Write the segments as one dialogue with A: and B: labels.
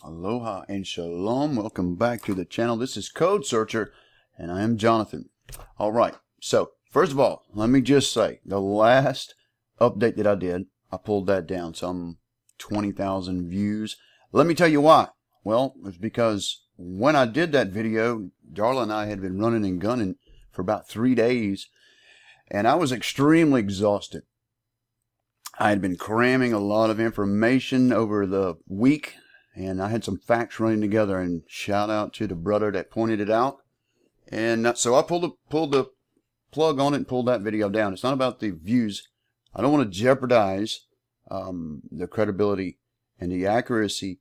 A: Aloha and shalom. Welcome back to the channel. This is Code Searcher, and I am Jonathan. All right. So, first of all, let me just say, the last update that I did, I pulled that down, some 20,000 views. Let me tell you why. Well, it's because when I did that video, Darla and I had been running and gunning for about 3 days, and I was extremely exhausted. I had been cramming a lot of information over the week, and I had some facts running together, and shout out to the brother that pointed it out. And so I pulled the plug on it and pulled that video down. It's not about the views. I don't want to jeopardize the credibility and the accuracy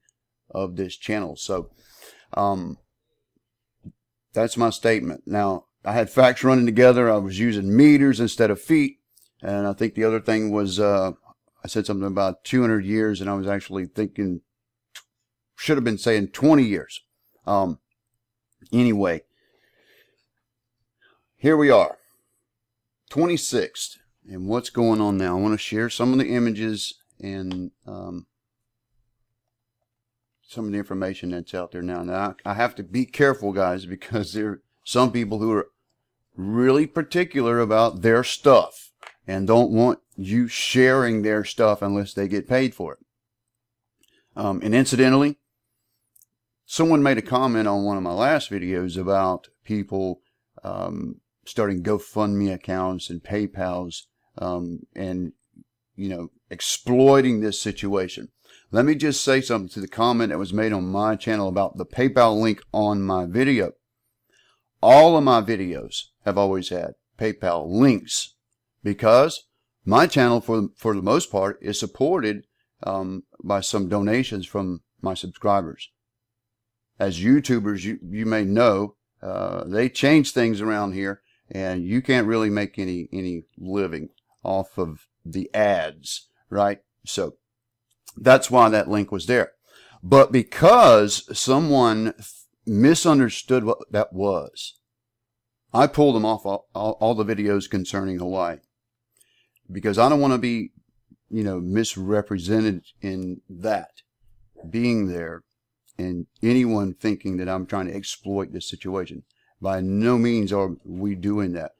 A: of this channel. So that's my statement. Now, I had facts running together. I was using meters instead of feet. And I think the other thing was I said something about 200 years, and I was actually thinking should have been saying 20 years. Anyway, here we are, 26th, and what's going on now? I want to share some of the images and some of the information that's out there now. Now, I have to be careful, guys, because there are some people who are really particular about their stuff and don't want you sharing their stuff unless they get paid for it. And incidentally, someone made a comment on one of my last videos about people starting GoFundMe accounts and PayPals and, you know, exploiting this situation. Let me just say something to the comment that was made on my channel about the PayPal link on my video. All of my videos have always had PayPal links because my channel, for the most part, is supported by some donations from my subscribers. As YouTubers, you may know, they change things around here, and you can't really make any living off of the ads, right? So that's why that link was there. But because someone misunderstood what that was, I pulled them off all the videos concerning Hawaii, because I don't want to be, you know, misrepresented in that being there. And anyone thinking that I'm trying to exploit this situation. By no means are we doing that.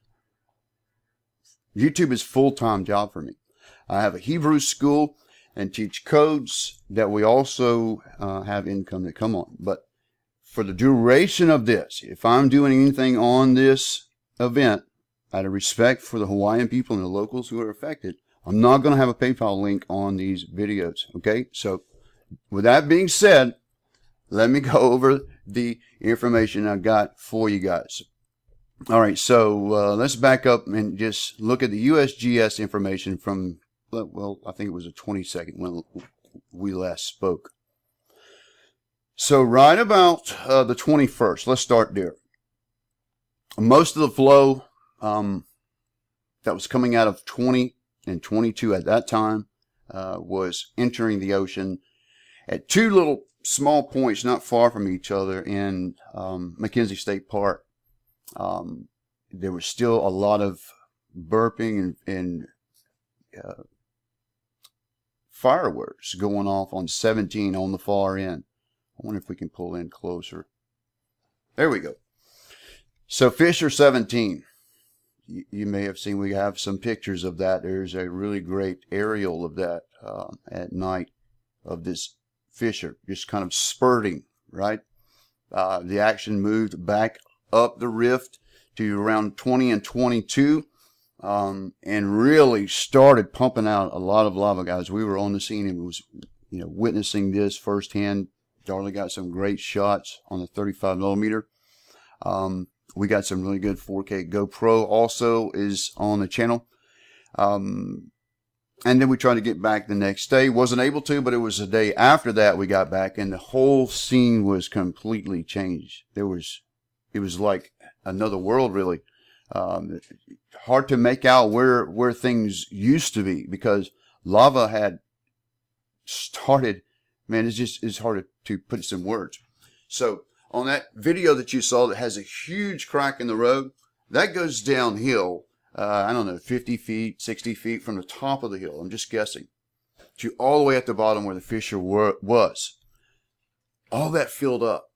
A: YouTube is a full-time job for me. I have a Hebrew school and teach codes that we also have income that come on. But for the duration of this, if I'm doing anything on this event, out of respect for the Hawaiian people and the locals who are affected, I'm not going to have a PayPal link on these videos. Okay? So with that being said, let me go over the information I got for you guys. All right, so let's back up and just look at the USGS information from, well, I think it was the 22nd when we last spoke. So right about the 21st, let's start there. Most of the flow that was coming out of 20 and 22 at that time was entering the ocean at two little small points not far from each other in McKenzie State Park. There was still a lot of burping and fireworks going off on 17 on the far end. I wonder if we can pull in closer. There we go. So Fisher 17. You may have seen, we have some pictures of that. There's a really great aerial of that at night of this Fisher, just kind of spurting, right? The action moved back up the rift to around 20 and 22 and really started pumping out a lot of lava, guys. We were on the scene and was, you know, witnessing this firsthand. Darla got some great shots on the 35 millimeter. We got some really good 4K GoPro also is on the channel. And then we tried to get back the next day. Wasn't able to, but it was the day after that we got back, and the whole scene was completely changed. It was like another world, really. Hard to make out where things used to be because lava had started. Man, it's hard to put it in words. So on that video that you saw that has a huge crack in the road, that goes downhill. I don't know, 50 feet, 60 feet from the top of the hill, I'm just guessing, to all the way at the bottom where the Fisher was. all that filled up.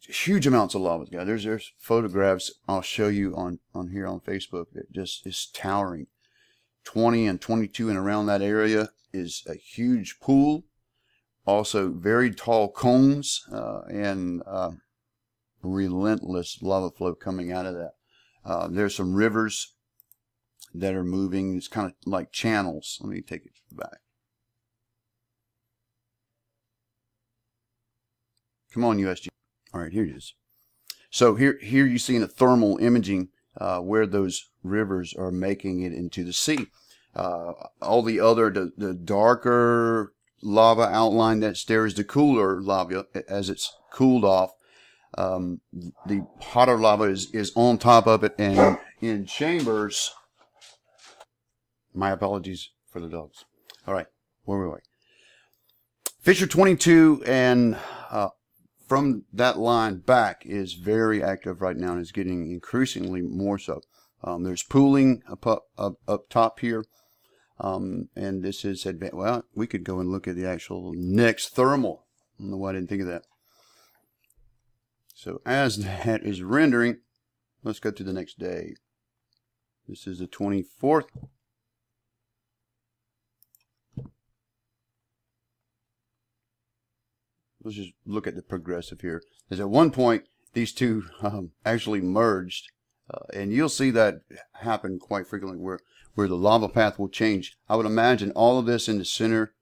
A: Huge amounts of lava, guys. There's photographs I'll show you on here on Facebook that just is towering. 20 and 22 and around that area is a huge pool. Also very tall cones and relentless lava flow coming out of that. There's some rivers that are moving. It's kind of like channels. Let me take it back. Come on, USG. All right, here it is. So here you see in the thermal imaging where those rivers are making it into the sea. All the other, the darker lava outline that's there is the cooler lava as it's cooled off. The hotter lava is on top of it and in chambers. My apologies for the dogs. All right, where were we? Fissure 22 and from that line back is very active right now and is getting increasingly more so. There's pooling up top here. And this is advanced. Well, we could go and look at the actual next thermal. I don't know why I didn't think of that. So as that is rendering, let's go to the next day. This is the 24th. Let's just look at the progressive here. Because at one point, these two actually merged. And you'll see that happen quite frequently where the lava path will change. I would imagine all of this in the center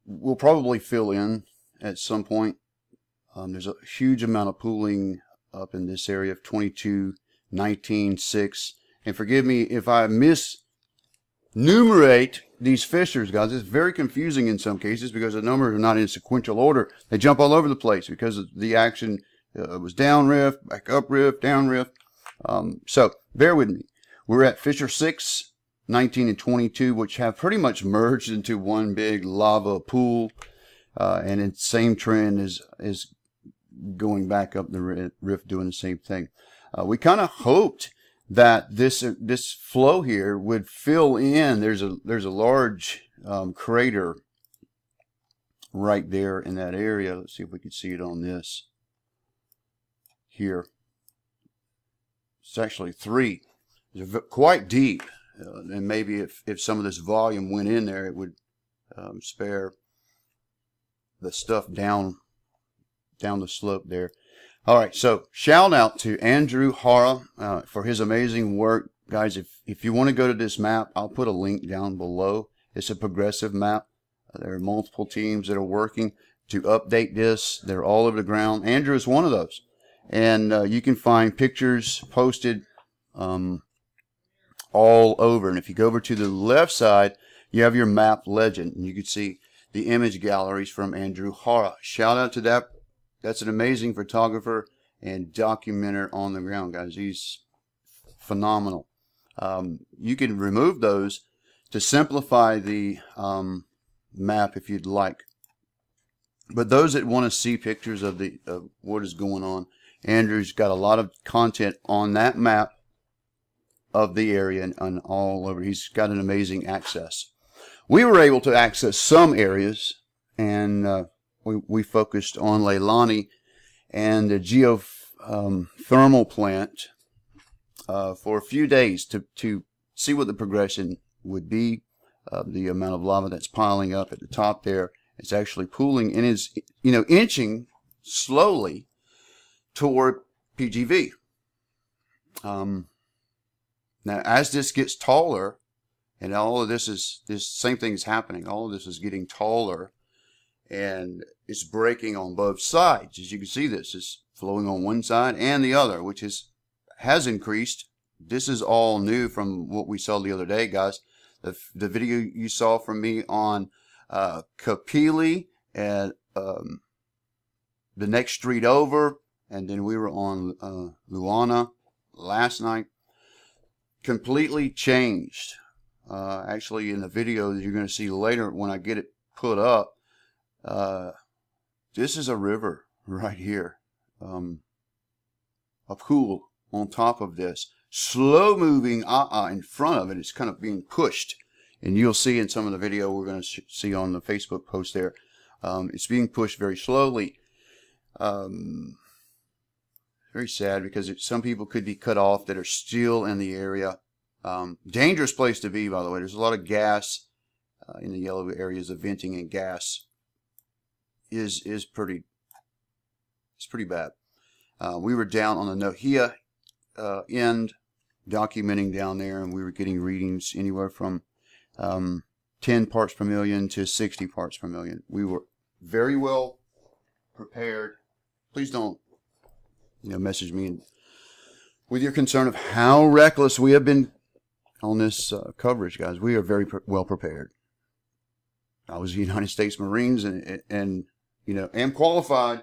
A: will probably fill in at some point. There's a huge amount of pooling up in this area of 22, 19, 6. And forgive me if I misnumerate these fissures, guys. It's very confusing in some cases because the numbers are not in sequential order. They jump all over the place because of the action was down rift, back up rift, down rift. So bear with me. We're at fissure 6, 19, and 22, which have pretty much merged into one big lava pool. And the same trend is going back up the rift, doing the same thing. We kind of hoped that this flow here would fill in. There's a large crater right there in that area. Let's see if we can see it on this here. It's actually 3. It's quite deep, and maybe if some of this volume went in there, it would spare the stuff down the slope there. All right, so shout out to Andrew Hara for his amazing work. Guys, if you want to go to this map, I'll put a link down below. It's a progressive map. There are multiple teams that are working to update this. They're all over the ground. Andrew is one of those. And you can find pictures posted all over. And if you go over to the left side, you have your map legend. And you can see the image galleries from Andrew Hara. Shout out to that. That's an amazing photographer and documenter on the ground, guys. He's phenomenal. You can remove those to simplify the map if you'd like. But those that want to see pictures of what is going on, Andrew's got a lot of content on that map of the area and all over. He's got an amazing access. We were able to access some areas, and we focused on Leilani and the geothermal plant for a few days to see what the progression would be. The amount of lava that's piling up at the top there. It's actually pooling and is, inching slowly toward PGV. Now, as this gets taller, and all of this same thing is happening. All of this is getting taller, and it's breaking on both sides. As you can see, this is flowing on one side and the other, which has increased. This is all new from what we saw the other day, guys. The video you saw from me on Kapili and the next street over, and then we were on Luana last night. Completely changed. Actually, in the video that you're going to see later when I get it put up, this is a river right here. A pool on top of this. Slow moving in front of it. It's kind of being pushed. And you'll see in some of the video we're going to see on the Facebook post there. It's being pushed very slowly. Very sad because some people could be cut off that are still in the area. Dangerous place to be, by the way. There's a lot of gas in the yellow areas of venting, and gas is pretty bad. We were down on the Nohia end, documenting down there, and we were getting readings anywhere from 10 parts per million to 60 parts per million. We were very well prepared. Please don't, message me with your concern of how reckless we have been on this coverage, guys. We are very well prepared. I was United States Marines and am qualified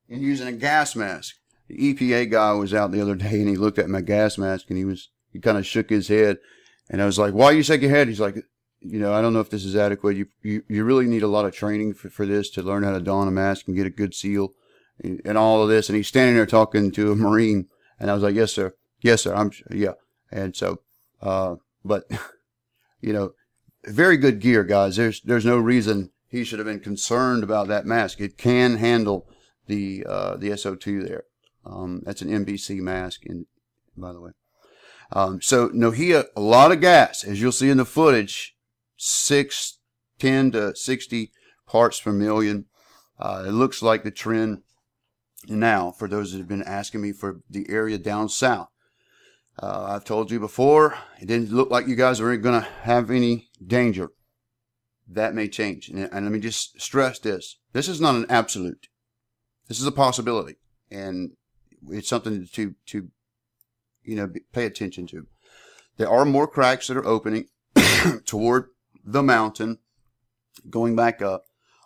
A: in using a gas mask. The EPA guy was out the other day and he looked at my gas mask and he kind of shook his head, and I was like, "Why you shake your head?" He's like, "I don't know if this is adequate. You really need a lot of training for this, to learn how to don a mask and get a good seal and all of this." And he's standing there talking to a Marine, and I was like, "Yes, sir. Yes, sir. Yeah." And so, but very good gear, guys. There's no reason he should have been concerned about that mask. It can handle the SO2 there. That's an NBC mask, by the way. So Nohia, a lot of gas, as you'll see in the footage, 10 to 60 parts per million. It looks like the trend now, for those that have been asking me for the area down south. I've told you before, it didn't look like you guys were going to have any danger. That may change. And let me just stress this. This is not an absolute. This is a possibility. And it's something to pay attention to. There are more cracks that are opening toward the mountain, going back up.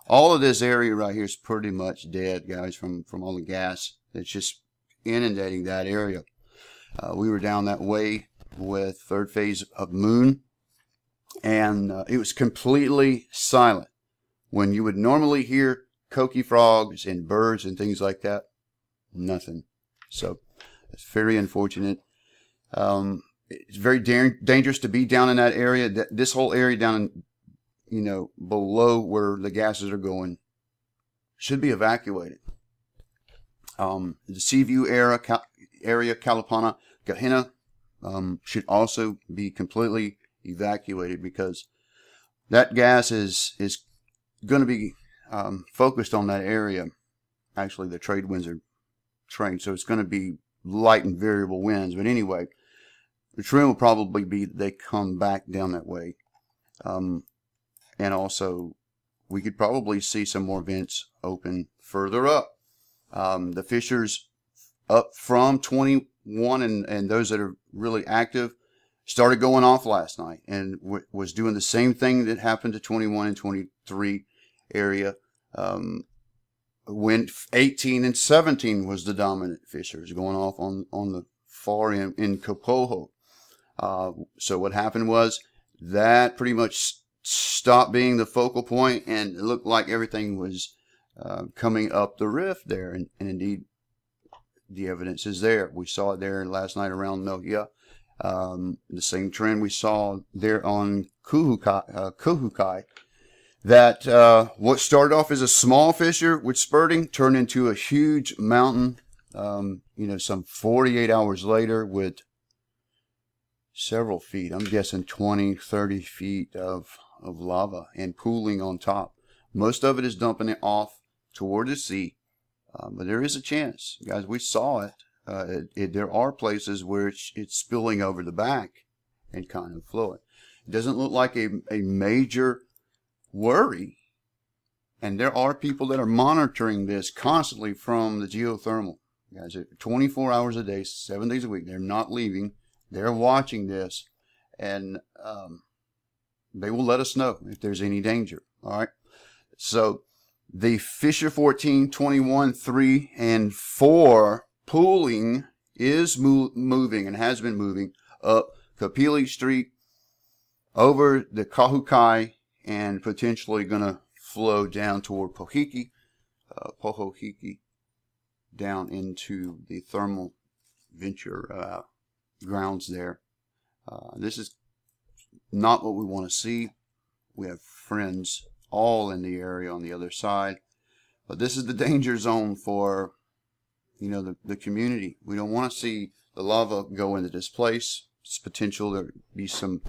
A: All of this area right here is pretty much dead, guys, from all the gas that's just inundating that area. We were down that way with third phase of moon, and it was completely silent. When you would normally hear coqui frogs and birds and things like that, nothing. So it's very unfortunate. It's very dangerous to be down in that area. This whole area down in, below where the gases are going should be evacuated. The Seaview area, Kalapana, Gehenna, should also be completely evacuated, because that gas is going to be focused on that area. Actually, the trade winds are trained, so it's going to be light and variable winds. But anyway, the trend will probably be that they come back down that way. And also, we could probably see some more vents open further up. The fissures up from 21 and those that are really active started going off last night, and was doing the same thing that happened to 21 and 23 area. When 18 and 17 was the dominant fissures going off on the far end in Kapoho. So what happened was that pretty much stopped being the focal point, and it looked like everything was coming up the rift there. And indeed, the evidence is there. We saw it there last night around Nohia. The same trend we saw there on Kuhukai. That what started off as a small fissure with spurting turned into a huge mountain, some 48 hours later, with several feet, I'm guessing 20, 30 feet of lava and pooling on top. Most of it is dumping it off toward the sea, but there is a chance, guys. We saw it. There are places where it's spilling over the back and kind of flowing. It doesn't look like a major worry, and there are people that are monitoring this constantly from the geothermal. Guys, 24 hours a day, 7 days a week. They're not leaving. They're watching this, and they will let us know if there's any danger. All right. So the fissure 14, 21, 3, and 4 pooling is moving and has been moving up Kapili Street over the Kahukai, and potentially going to flow down toward Pohohiki, down into the thermal venture grounds there. This is not what we want to see. We have friends all in the area on the other side. But this is the danger zone for, the community. We don't want to see the lava go into this place. It's potential there be some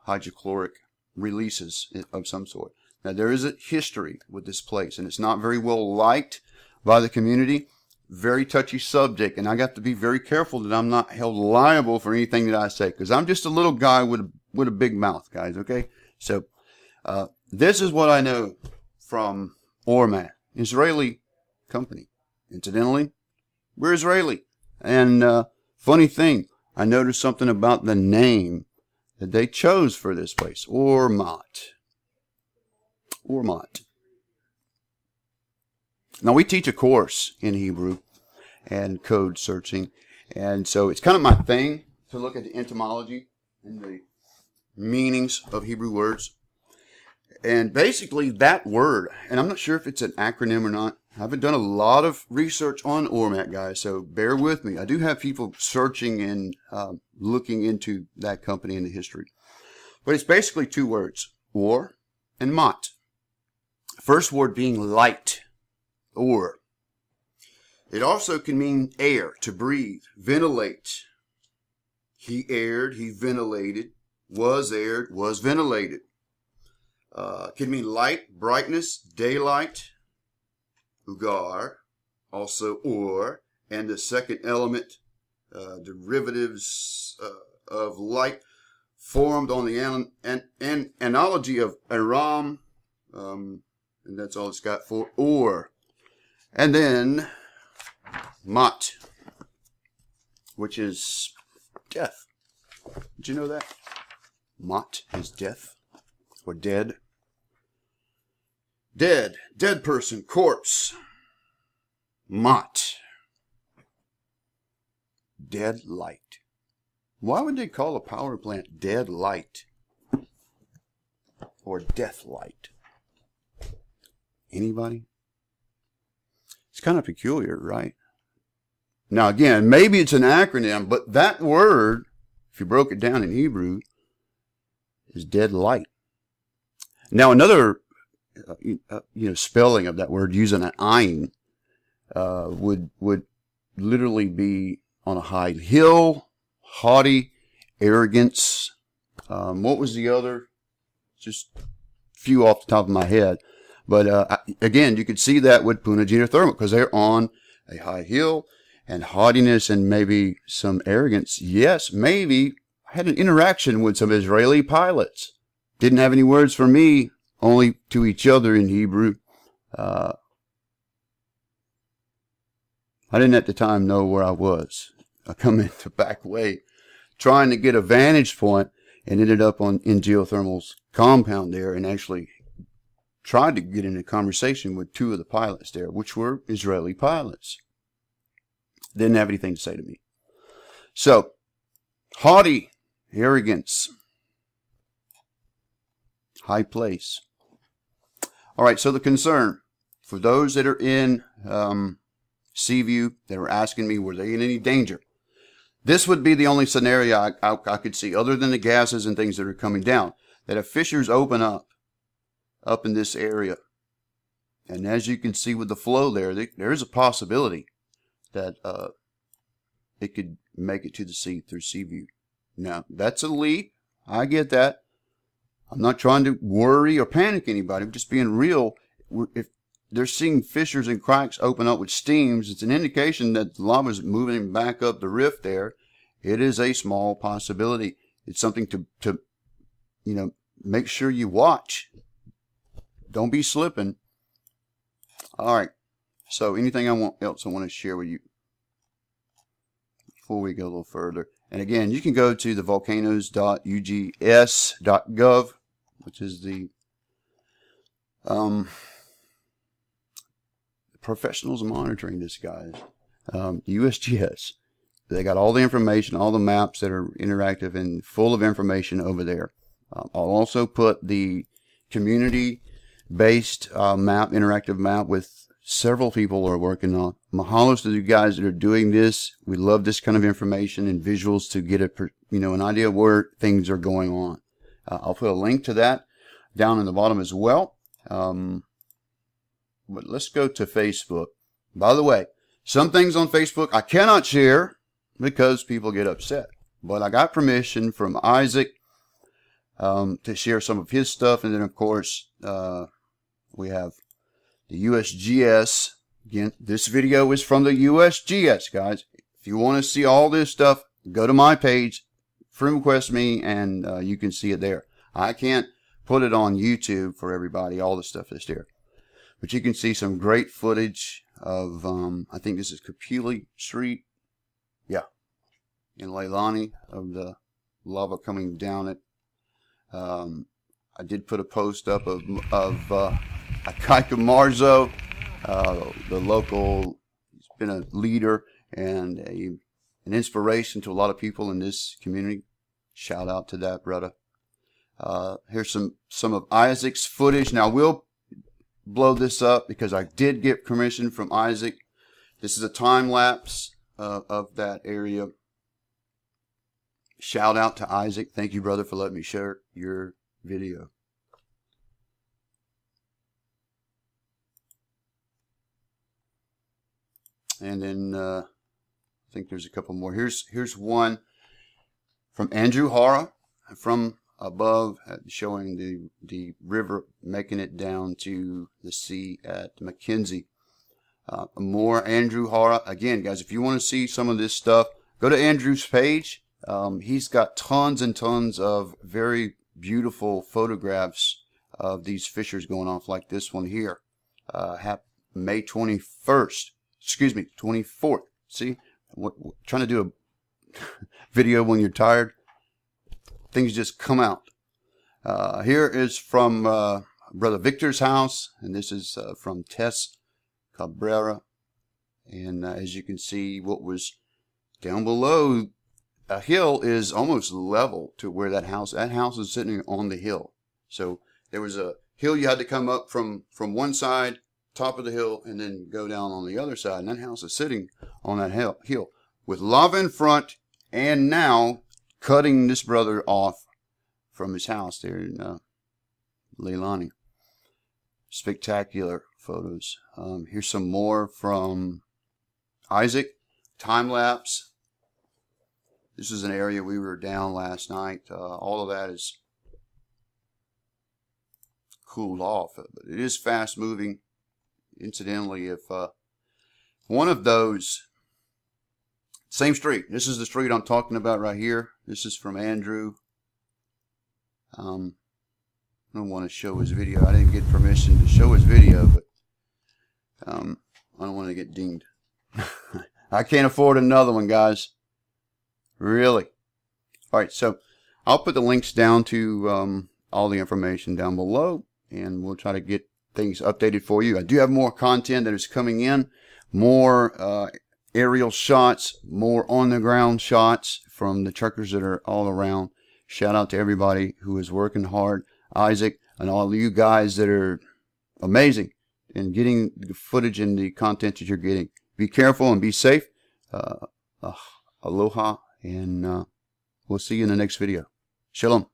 A: hydrochloric releases of some sort. Now, there is a history with this place, and it's not very well liked by the community. Very touchy subject, and I got to be very careful that I'm not held liable for anything that I say, because I'm just a little guy with a big mouth, guys, okay? So, this is what I know from Ormat, Israeli company. Incidentally, we're Israeli. And funny thing, I noticed something about the name that they chose for this place, Ormat. Ormat. Now, we teach a course in Hebrew and code searching, and so it's kind of my thing to look at the etymology and the meanings of Hebrew words. And basically that word, and I'm not sure if it's an acronym or not. I haven't done a lot of research on Ormat, guys, so bear with me. I do have people searching and looking into that company and the history. But it's basically two words, or and mat. First word being light, or. It also can mean air, to breathe, ventilate. He aired, he ventilated, was aired, was ventilated. Can mean light, brightness, daylight, ugar, also or, and the second element, derivatives of light, formed on the analogy of Aram, and that's all it's got for or. And then mat, which is death. Did you know that? Mat is death, or dead. Dead person, corpse. Mat. Dead light. Why would they call a power plant dead light? Or death light? Anybody? It's kind of peculiar, right? Now again, maybe it's an acronym, but that word, if you broke it down in Hebrew, is dead light. Now another spelling of that word using an ayin would literally be on a high hill, haughty, arrogance. What was the other? Just a few off the top of my head. But again, you could see that with Puna geothermal because they're on a high hill, and haughtiness and maybe some arrogance. Yes, maybe. I had an interaction with some Israeli pilots. Didn't have any words for me, only to each other in Hebrew. I didn't at the time know where I was. I come in the back way, trying to get a vantage point, and ended up in Geothermal's compound there, and actually tried to get in a conversation with two of the pilots there, which were Israeli pilots. Didn't have anything to say to me. So, haughty, arrogance, high place. All right, so the concern for those that are in Seaview that are asking me, were they in any danger? This would be the only scenario I could see, other than the gases and things that are coming down, that if fissures open up in this area, and as you can see with the flow there is a possibility that it could make it to the sea through Seaview. Now, that's a leap. I get that. I'm not trying to worry or panic anybody. I'm just being real. If they're seeing fissures and cracks open up with steams, it's an indication that the lava is moving back up the rift there. It is a small possibility. It's something to make sure you watch. Don't be slipping. All right. So anything else I want to share with you before we go a little further. And again, you can go to the volcanoes.ugs.gov, which is the professionals monitoring this, guys. USGS. They got all the information, all the maps that are interactive and full of information over there. I'll also put the community-based interactive map with several people are working on. Mahalos to you guys that are doing this. We love this kind of information and visuals to get an idea of where things are going on. I'll put a link to that down in the bottom as well. But let's go to Facebook. By the way, some things on Facebook I cannot share because people get upset. But I got permission from Isaac to share some of his stuff. And then, of course, we have the USGS. Again, this video is from the USGS, guys. If you want to see all this stuff, go to my page, friend request me, and you can see it there. I can't put it on YouTube for everybody, all the stuff that's there. But you can see some great footage of, I think this is Kapili Street. Yeah. In Leilani, of the lava coming down it. I did put a post up of Akaika Marzo, the local, he's been a leader and an inspiration to a lot of people in this community. Shout out to that brother. Here's some of Isaac's footage. Now we'll blow this up because I did get permission from Isaac. This is a time lapse of that area. Shout out to Isaac. Thank you, brother, for letting me share your video. And then I think there's a couple more. Here's one from Andrew Hara from above, showing the river making it down to the sea at McKenzie. More Andrew Hara. Again, guys, if you want to see some of this stuff, go to Andrew's page. He's got tons and tons of very beautiful photographs of these fissures going off, like this one here. May 21st. Excuse me, 24th. See, trying to do a video when you're tired. Things just come out. Here is from Brother Victor's house, and this is from Tess Cabrera. And as you can see, what was down below a hill is almost level to where that house is sitting on the hill. So there was a hill you had to come up from one side, top of the hill, and then go down on the other side. And that house is sitting on that hill with lava in front, and now cutting this brother off from his house there in Leilani. Spectacular photos. Here's some more from Isaac. Time lapse. This is an area we were down last night. All of that is cooled off, but it is fast moving. Incidentally, if one of those, same street, this is the street I'm talking about right here. This is from Andrew. I don't want to show his video. I didn't get permission to show his video, but I don't want to get dinged. I can't afford another one, guys. Really. All right, so I'll put the links down to all the information down below, and we'll try to get things updated for you. I do have more content that is coming in, more aerial shots, more on-the-ground shots from the truckers that are all around. Shout out to everybody who is working hard, Isaac, and all of you guys that are amazing in getting the footage and the content that you're getting. Be careful and be safe. Aloha, and we'll see you in the next video. Shalom.